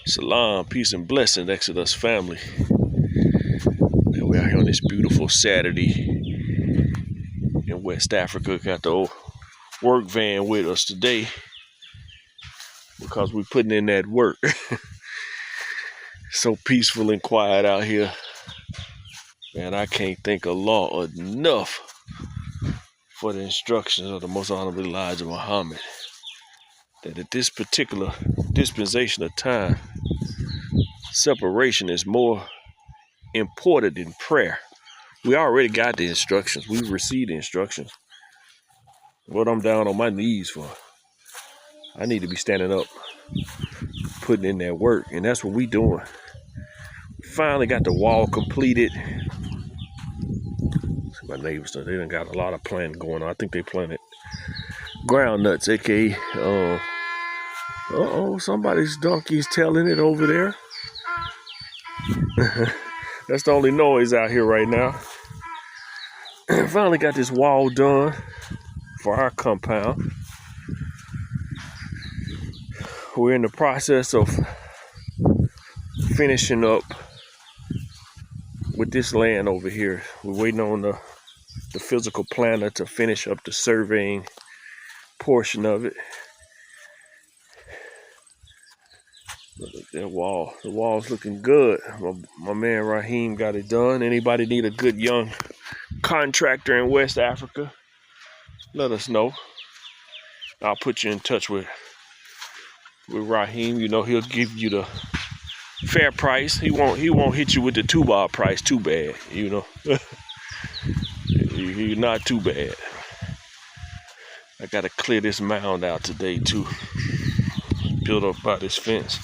Salam, peace and blessings, Exodus family. And we're out here on this beautiful Saturday in West Africa. Got the old work van with us today because we're putting in that work. So peaceful and quiet out here. Man, I can't thank Allah enough for the instructions of the Most Honorable Elijah Muhammad, that at this particular dispensation of time, separation is more important than prayer. We already got the instructions. We've received the instructions. What I'm down on my knees for, I need to be standing up, putting in that work, and that's what we doing. We finally got the wall completed. My neighbors, they done got a lot of planting going on. I think they planted ground nuts, aka somebody's donkey's telling it over there. That's the only noise out here right now. Finally got this wall done for our compound. We're in the process of finishing up with this land over here. We're waiting on the physical planner to finish up the surveying portion of it. That wall, the wall's looking good. My man Raheem got it done. Anybody need a good young contractor in West Africa, let us know. I'll put you in touch with Raheem. You know, he'll give you the fair price. He won't hit you with the 2-bar price too bad, you know. He's not too bad. I gotta clear this mound out today too, built up by this fence.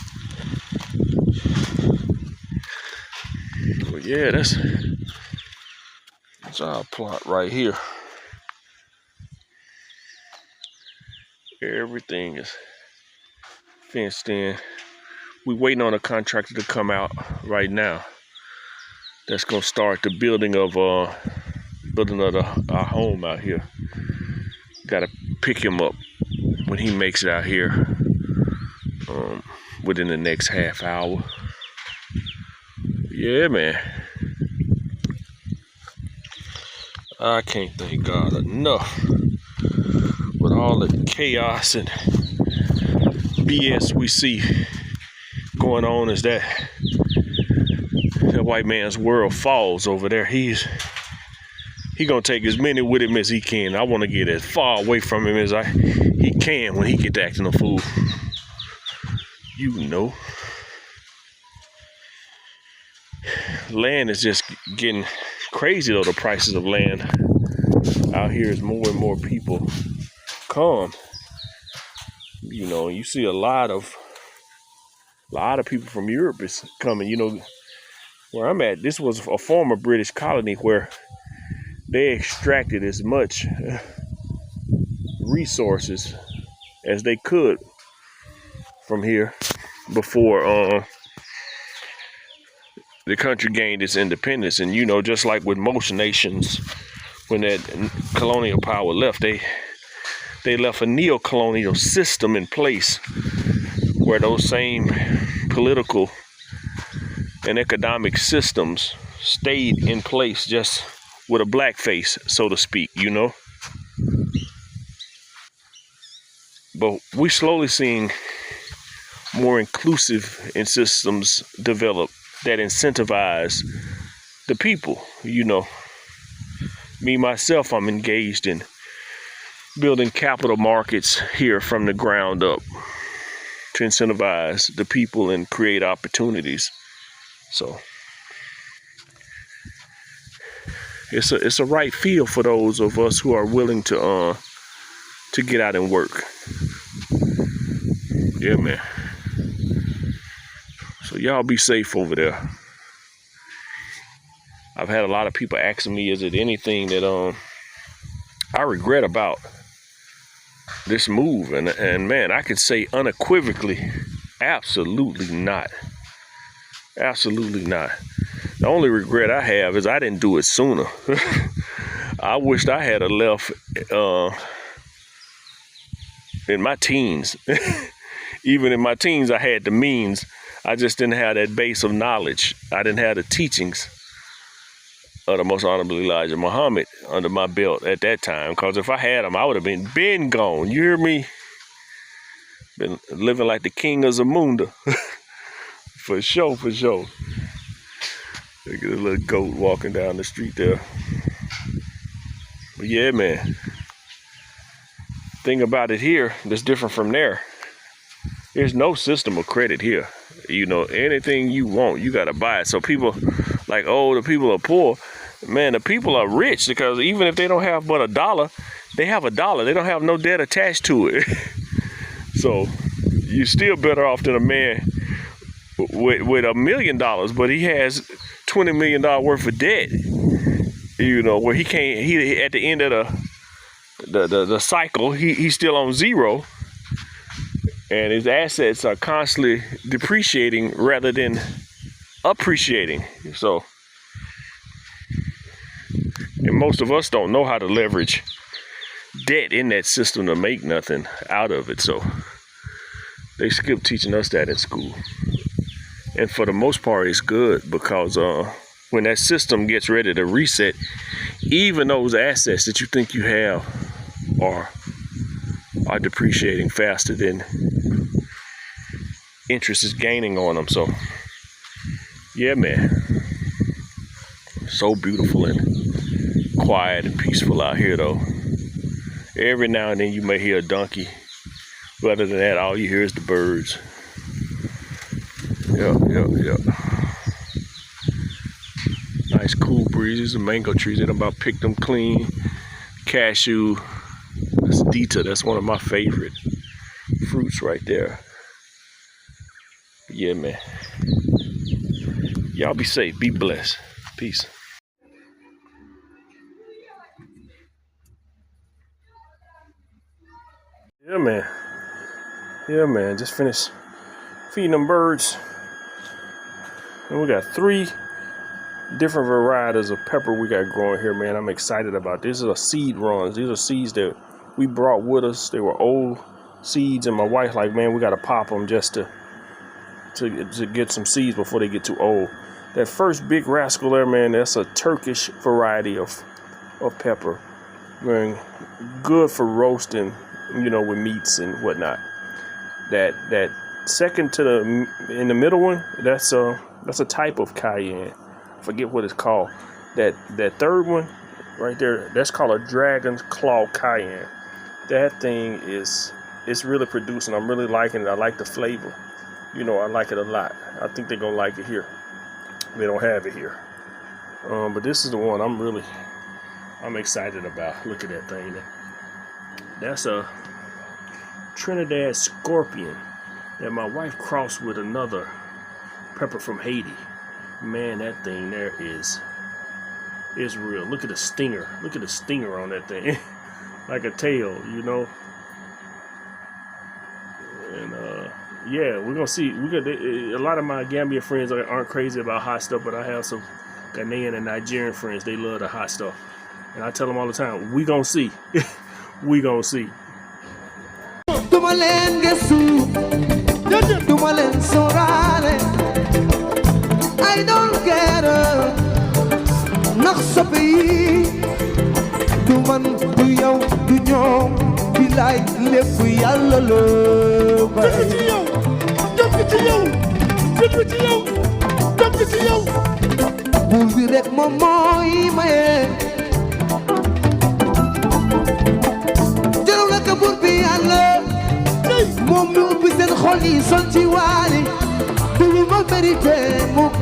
But yeah, that's our plot right here. Everything is fenced in. We're waiting on a contractor to come out right now. That's gonna start the building of our home out here. Gotta pick him up when he makes it out here within the next half hour. Yeah, man. I can't thank God enough with all the chaos and BS we see going on as that white man's world falls over there. He gonna take as many with him as he can. I want to get as far away from him as he can when he get to acting a fool. You know, land is just getting crazy though. The prices of land out here as more and more people come. You know, you see a lot of people from Europe is coming. You know, where I'm at, this was a former British colony where they extracted as much resources as they could from here before the country gained its independence. And you know, just like with most nations, when that colonial power left, they left a neo-colonial system in place where those same political and economic systems stayed in place, just with a black face, so to speak, you know. But we're slowly seeing more inclusive systems develop that incentivize the people, you know. Me, myself, I'm engaged in building capital markets here from the ground up to incentivize the people and create opportunities. So it's a right field for those of us who are willing to get out and work. Yeah, man. So y'all be safe over there. I've had a lot of people asking me, is it anything that I regret about this move? And man, I could say unequivocally, absolutely not. Absolutely not. The only regret I have is I didn't do it sooner. I wished I had left in my teens. Even in my teens, I had the means. I just didn't have that base of knowledge. I didn't have the teachings of the Most Honorable Elijah Muhammad under my belt at that time. Because if I had them, I would have been gone. You hear me? Been living like the king of Zamunda. For sure, for sure. Look at a little goat walking down the street there. But yeah, man. Thing about it here that's different from there. There's no system of credit here. You know, anything you want, you gotta buy it. So people like, oh, the people are poor. Man, the people are rich because even if they don't have but $1, they have $1. They don't have no debt attached to it. So you're still better off than a man with $1 million, but he has $20 million worth of debt. You know, where he can't. He at the end of the cycle, he's still on zero, and his assets are constantly depreciating rather than appreciating. So, and most of us don't know how to leverage debt in that system to make nothing out of it. So they skip teaching us that in school. And for the most part, it's good because when that system gets ready to reset, even those assets that you think you have are depreciating faster than interest is gaining on them. So yeah, man, so beautiful and quiet and peaceful out here though. Every now and then you may hear a donkey, but other than that, all you hear is the birds. Yep. Nice cool breezes and mango trees. They done about picked them clean. Cashew. That's Dita. That's one of my favorite fruits right there. Yeah, man. Y'all be safe. Be blessed. Peace. Yeah, man. Just finished feeding them birds. And we got 3 different varieties of pepper we got growing here, man. I'm excited about this. These are seed runs. These are seeds that we brought with us. They were old seeds, and my wife like, man, we got to pop them just to get some seeds before they get too old. That first big rascal there, man, that's a Turkish variety of pepper. Man, good for roasting, you know, with meats and whatnot. That second to in the middle one, that's a type of cayenne. Forget what it's called. That third one right there, that's called a Dragon's Claw cayenne. That thing it's really producing. I'm really liking it. I like the flavor. You know, I like it a lot. I think they're gonna like it here. They don't have it here. But this is the one I'm excited about. Look at that thing. That's a Trinidad Scorpion that my wife crossed with another pepper from Haiti. Man, that thing there is real. Look at the stinger. Look at the stinger on that thing. Like a tail, you know. And yeah, we're gonna see. A lot of my Gambia friends aren't crazy about hot stuff, but I have some Ghanaian and Nigerian friends. They love the hot stuff, and I tell them all the time, we gonna see. We gonna see. I don't get nax sa pays du man du yow du ñoom bilaay lépp yàlla la bay jëf ci yow buur bi rek moom mooy maye jëlaw na ka buur bi yàlla moom mi ubbi seen xol yi sol ci waali du ma mérité mukk